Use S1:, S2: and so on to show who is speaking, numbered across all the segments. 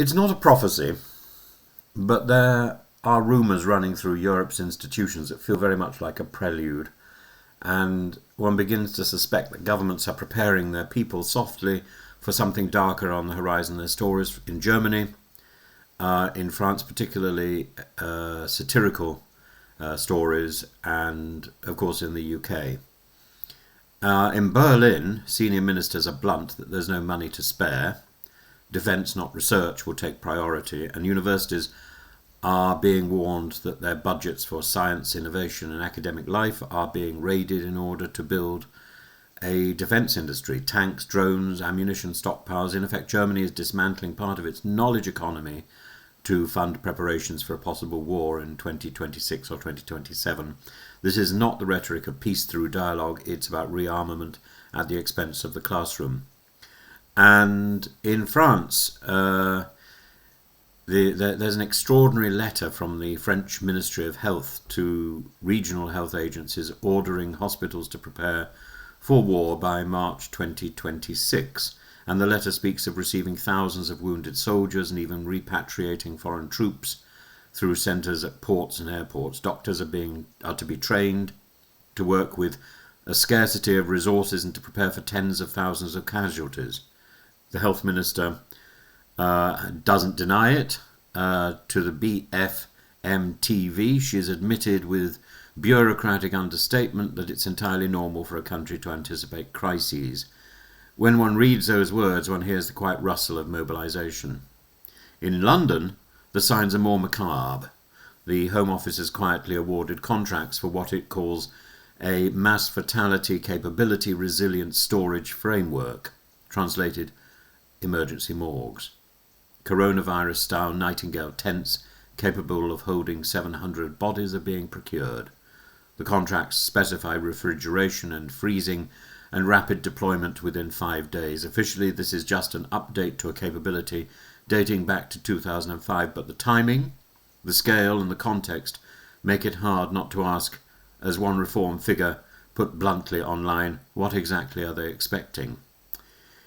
S1: It's not a prophecy, but there are rumours running through Europe's institutions that feel very much like a prelude, and one begins to suspect that governments are preparing their people softly for something darker on the horizon. There's stories in Germany, in France particularly, satirical stories, and of course in the UK. In Berlin, senior ministers are blunt that there's no money to spare. Defence, not research, will take priority, and universities are being warned that their budgets for science, innovation and academic life are being raided in order to build a defence industry. Tanks, drones, ammunition stockpiles. In effect, Germany is dismantling part of its knowledge economy to fund preparations for a possible war in 2026 or 2027. This is not the rhetoric of peace through dialogue, it's about rearmament at the expense of the classroom. And in France, there's an extraordinary letter from the French Ministry of Health to regional health agencies ordering hospitals to prepare for war by March 2026. And the letter speaks of receiving thousands of wounded soldiers and even repatriating foreign troops through centres at ports and airports. Doctors are to be trained to work with a scarcity of resources and to prepare for tens of thousands of casualties. The health minister doesn't deny it. To the BFM TV, she has admitted with bureaucratic understatement that it's entirely normal for a country to anticipate crises. When one reads those words, one hears the quiet rustle of mobilisation. In London, the signs are more macabre. The Home Office has quietly awarded contracts for what it calls a mass fatality capability resilience storage framework, translated emergency morgues. Coronavirus-style Nightingale tents capable of holding 700 bodies are being procured. The contracts specify refrigeration and freezing and rapid deployment within 5 days. Officially, this is just an update to a capability dating back to 2005, but the timing, the scale and the context make it hard not to ask, as one Reform figure put bluntly online, what exactly are they expecting?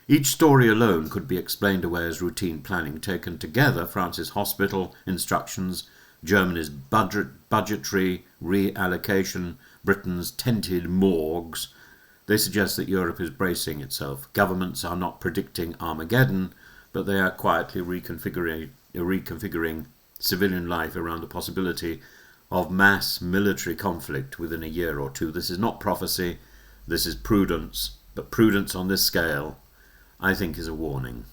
S1: Each story alone could be explained away as routine planning. Taken together, France's hospital instructions, Germany's budgetary reallocation, Britain's tented morgues, they suggest that Europe is bracing itself. Governments are not predicting Armageddon, but they are quietly reconfiguring civilian life around the possibility of mass military conflict within a year or two. This is not prophecy, this is prudence, but prudence on this scale, I think, is a warning.